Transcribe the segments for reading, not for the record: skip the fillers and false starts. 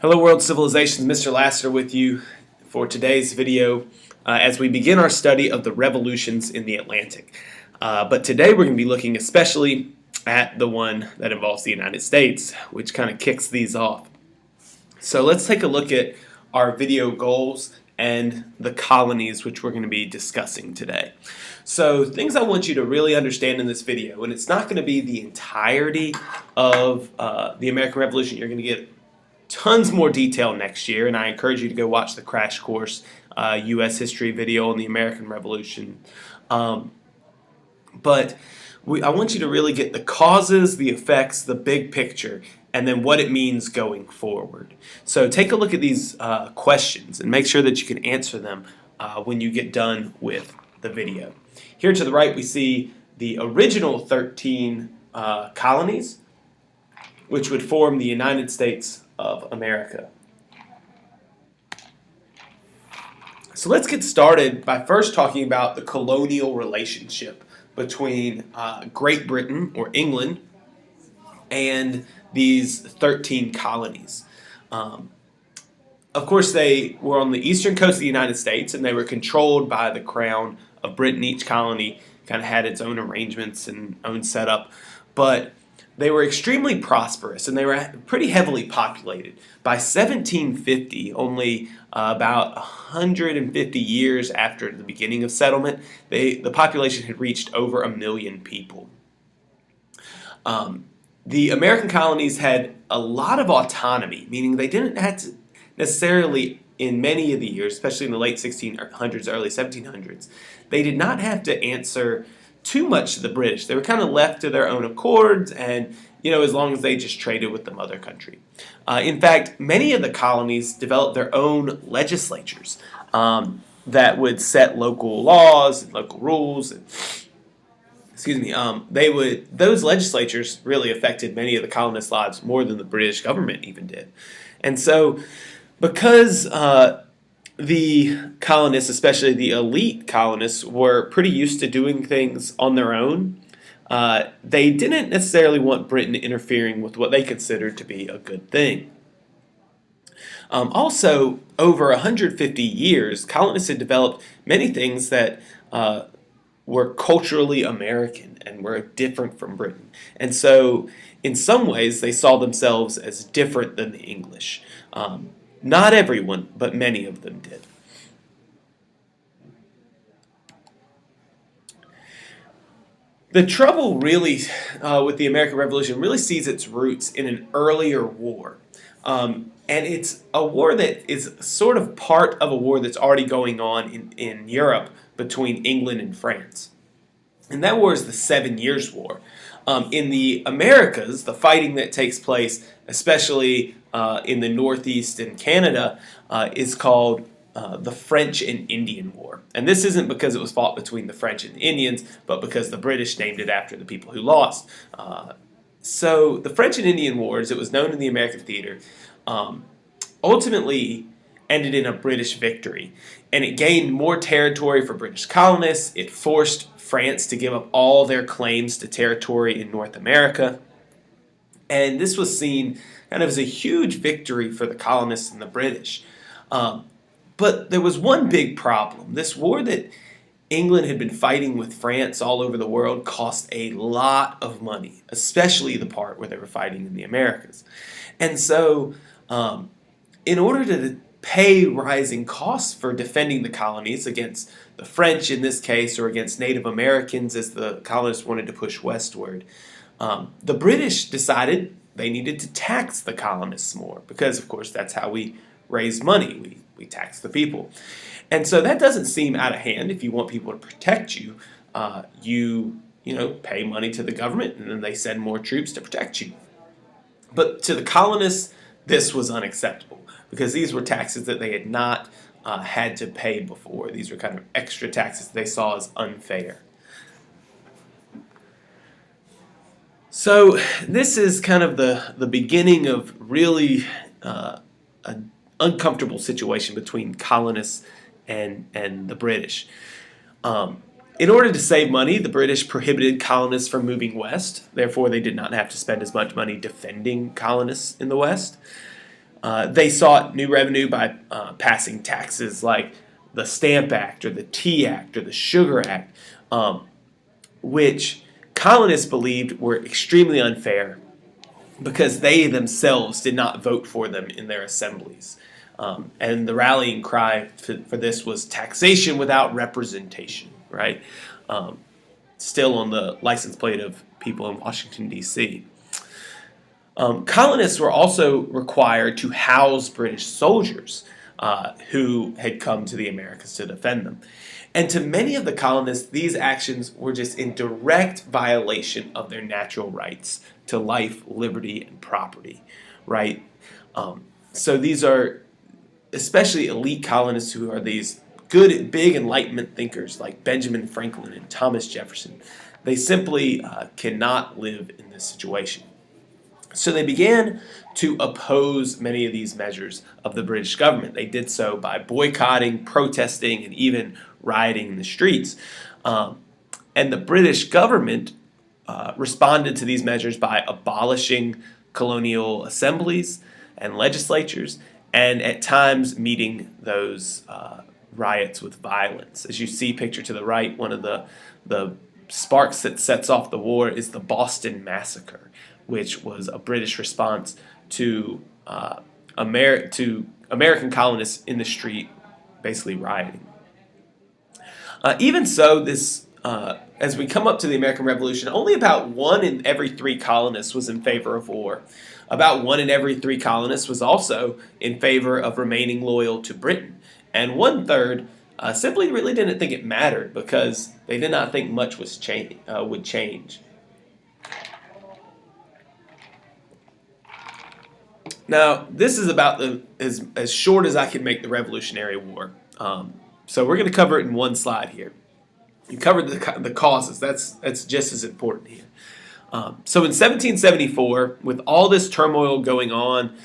Hello World Civilizations, Mr. Lassiter with you for today's video as we begin our study of the revolutions in the Atlantic. But today we're going to be looking especially at the one that involves the United States, which kind of kicks these off. So let's take a look at our video goals and the colonies which we're going to be discussing today. So things I want you to really understand in this video, and it's not going to be the entirety of the American Revolution. You're going to get tons more detail next year, and I encourage you to go watch the crash course U.S. history video on the American Revolution. But I want you to really get the causes, the effects, the big picture, and then what it means going forward. So take a look at these questions and make sure that you can answer them when you get done with the video. Here to the right we see the original 13 colonies, which would form the United States of America. So let's get started by first talking about the colonial relationship between Great Britain, or England, and these 13 colonies. Of course, they were on the eastern coast of the United States, and they were controlled by the Crown of Britain. Each colony kind of had its own arrangements and own setup, but they were extremely prosperous, and they were pretty heavily populated. By 1750, only about 150 years after the beginning of settlement, the population had reached over 1 million people. The American colonies had a lot of autonomy, meaning they didn't have to necessarily, in many of the years, especially in the late 1600s, early 1700s, they did not have to answer too much to the British. They were kind of left to their own accords, and as long as they just traded with the mother country. In fact, many of the colonies developed their own legislatures that would set local laws and local rules. And, those legislatures really affected many of the colonists' lives more than the British government even did. And so, because the colonists, especially the elite colonists, were pretty used to doing things on their own, they didn't necessarily want Britain interfering with what they considered to be a good thing. Also, over 150 years, colonists had developed many things that were culturally American and were different from Britain. And so, in some ways, they saw themselves as different than the English. Not everyone, but many of them did. The trouble really with the American Revolution really sees its roots in an earlier war. And it's a war that is sort of part of a war that's already going on in Europe between England and France. And that war is the 7 Years' War. In the Americas, the fighting that takes place, especially in the Northeast and Canada, is called the French and Indian War. And this isn't because it was fought between the French and the Indians, but because the British named it after the people who lost. So the French and Indian Wars, it was known in the American theater, ultimately ended in a British victory. And it gained more territory for British colonists. It forced France to give up all their claims to territory in North America. And this was seen kind of as a huge victory for the colonists and the British. But there was one big problem. This war that England had been fighting with France all over the world cost a lot of money, especially the part where they were fighting in the Americas. And so, in order to pay rising costs for defending the colonies against the French in this case, or against Native Americans as the colonists wanted to push westward, the British decided they needed to tax the colonists more because, of course, that's how we raise money. We tax the people. And so that doesn't seem out of hand. If you want people to protect you, you pay money to the government, and then they send more troops to protect you. But to the colonists, this was unacceptable because these were taxes that they had not had to pay before. These were kind of extra taxes they saw as unfair. So this is kind of the beginning of really an uncomfortable situation between colonists and the British. In order to save money, the British prohibited colonists from moving west. Therefore, they did not have to spend as much money defending colonists in the west. They sought new revenue by passing taxes like the Stamp Act or the Tea Act or the Sugar Act, which colonists believed were extremely unfair because they themselves did not vote for them in their assemblies. And the rallying cry for this was taxation without representation, right? Still on the license plate of people in Washington, D.C. Colonists were also required to house British soldiers who had come to the Americas to defend them. And to many of the colonists, these actions were just in direct violation of their natural rights to life, liberty, and property, right? So these are especially elite colonists who are these good, big Enlightenment thinkers like Benjamin Franklin and Thomas Jefferson. They simply cannot live in this situation. So they began to oppose many of these measures of the British government. They did so by boycotting, protesting, and even rioting in the streets. And the British government responded to these measures by abolishing colonial assemblies and legislatures, and at times meeting those riots with violence. As you see pictured to the right, one of the sparks that sets off the war is the Boston Massacre, which was a British response to American colonists in the street basically rioting. Even so, as we come up to the American Revolution, only about 1 in every 3 colonists was in favor of war. About 1 in every 3 colonists was also in favor of remaining loyal to Britain. And 1/3 simply really didn't think it mattered because they did not think much would change. Now, this is about as short as I can make the Revolutionary War. So we're going to cover it in one slide here. You covered the causes. That's just as important here. So in 1774, with all this turmoil going on,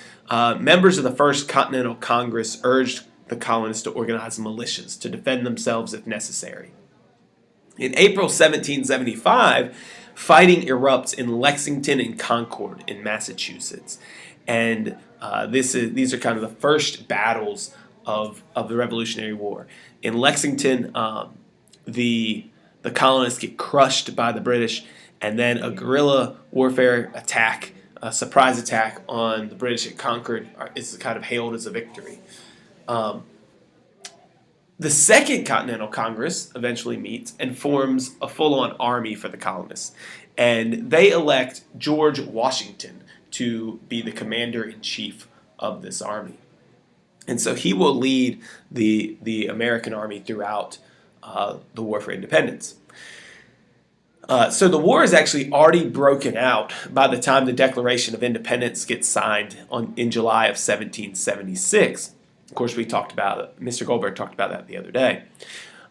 members of the First Continental Congress urged the colonists to organize militias to defend themselves if necessary. In April 1775, fighting erupts in Lexington and Concord in Massachusetts. And these are kind of the first battles of the Revolutionary War. In Lexington, the colonists get crushed by the British, and then a guerrilla warfare attack, a surprise attack on the British at Concord is kind of hailed as a victory. The Second Continental Congress eventually meets and forms a full-on army for the colonists, and they elect George Washington to be the commander-in-chief of this army. And so he will lead the American army throughout the War for Independence. So the war is actually already broken out by the time the Declaration of Independence gets signed in July of 1776. Of course, Mr. Goldberg talked about that the other day.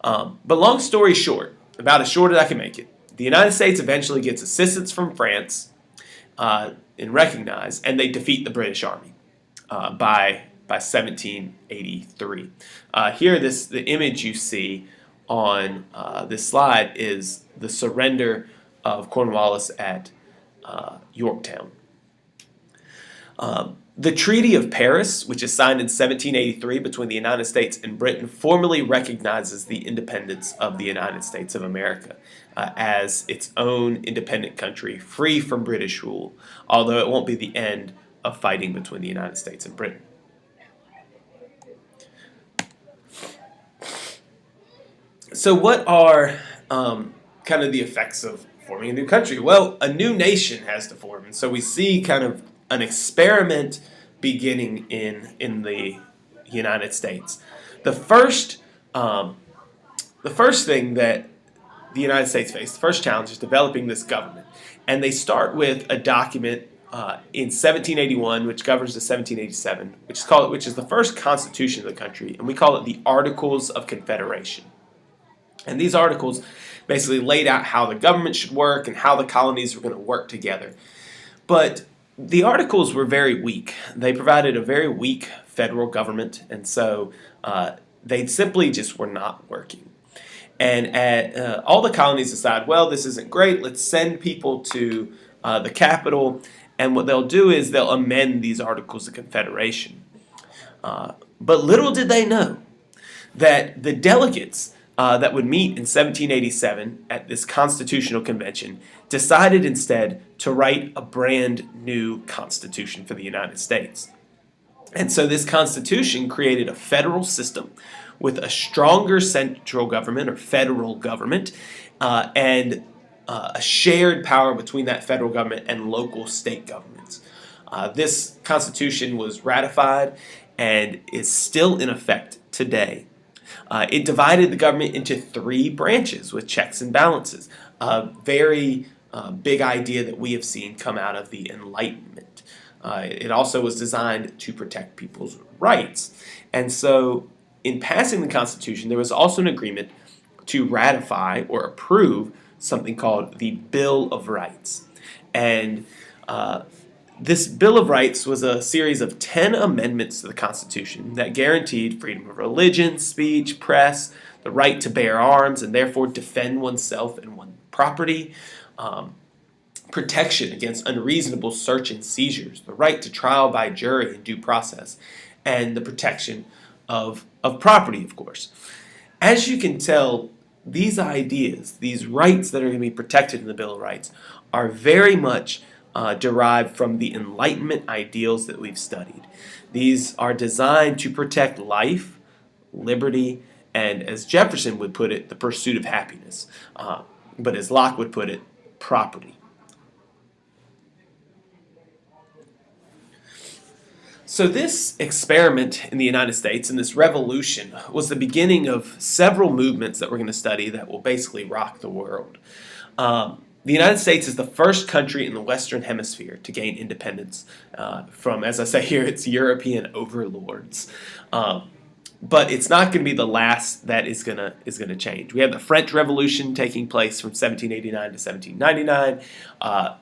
But long story short, about as short as I can make it, the United States eventually gets assistance from France and recognized, and they defeat the British Army by 1783. Here, the image you see on this slide is the surrender of Cornwallis at Yorktown. The Treaty of Paris, which is signed in 1783 between the United States and Britain, formally recognizes the independence of the United States of America as its own independent country, free from British rule, although it won't be the end of fighting between the United States and Britain. So what are kind of the effects of forming a new country? Well, a new nation has to form, and so we see kind of an experiment beginning in the United States. The first thing that the United States faced, the first challenge, is developing this government, and they start with a document in 1781, which governs to 1787, which is the first constitution of the country, and we call it the Articles of Confederation. And these articles basically laid out how the government should work and how the colonies were going to work together. But the articles were very weak. They provided a very weak federal government, and so they simply just were not working. And all the colonies decided, well, this isn't great. Let's send people to the capital And what they'll do is they'll amend these Articles of Confederation. But little did they know that the delegates that would meet in 1787 at this Constitutional Convention decided instead to write a brand new Constitution for the United States. And so this Constitution created a federal system with a stronger central government or federal government and a shared power between that federal government and local state governments. This Constitution was ratified and is still in effect today. It divided the government into 3 branches with checks and balances, a very big idea that we have seen come out of the Enlightenment. It also was designed to protect people's rights. And so in passing the Constitution, there was also an agreement to ratify or approve something called the Bill of Rights. And this Bill of Rights was a series of 10 amendments to the Constitution that guaranteed freedom of religion, speech, press, the right to bear arms and therefore defend oneself and one's property, protection against unreasonable search and seizures, the right to trial by jury and due process, and the protection of property, of course. As you can tell, these ideas, these rights that are going to be protected in the Bill of Rights, are very much derived from the Enlightenment ideals that we've studied. These are designed to protect life, liberty, and as Jefferson would put it, the pursuit of happiness. But as Locke would put it, property. So this experiment in the United States and this revolution was the beginning of several movements that we're going to study that will basically rock the world. The United States is the first country in the Western Hemisphere to gain independence from, as I say here, its European overlords. But it's not going to be the last that is going to change. We have the French Revolution taking place from 1789 to 1799.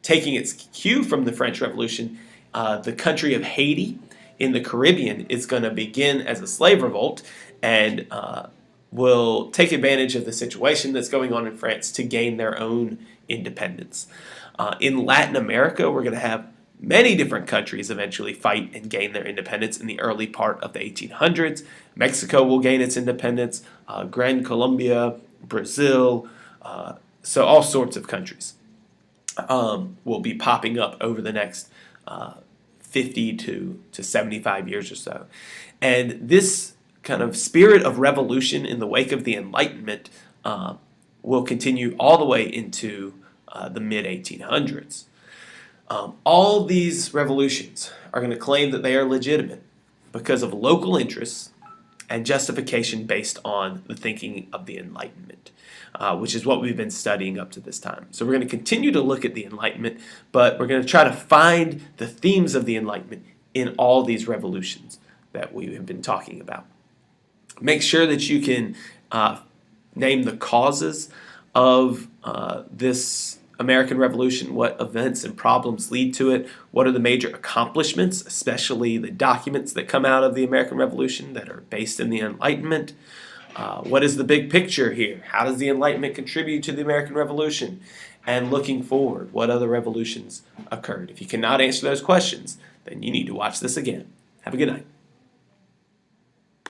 Taking its cue from the French Revolution, the country of Haiti in the Caribbean is going to begin as a slave revolt and will take advantage of the situation that's going on in France to gain their own independence. In Latin America, we're going to have many different countries eventually fight and gain their independence in the early part of the 1800s. Mexico will gain its independence, Gran Colombia, Brazil, so all sorts of countries will be popping up over the next 50 to 75 years or so. And this kind of spirit of revolution in the wake of the Enlightenment will continue all the way into the mid-1800s. All these revolutions are going to claim that they are legitimate because of local interests and justification based on the thinking of the Enlightenment, which is what we've been studying up to this time. So we're going to continue to look at the Enlightenment, but we're going to try to find the themes of the Enlightenment in all these revolutions that we have been talking about. Make sure that you can name the causes of this American Revolution, what events and problems lead to it, what are the major accomplishments, especially the documents that come out of the American Revolution that are based in the Enlightenment. What is the big picture here? How does the Enlightenment contribute to the American Revolution? And looking forward, what other revolutions occurred? If you cannot answer those questions, then you need to watch this again. Have a good night.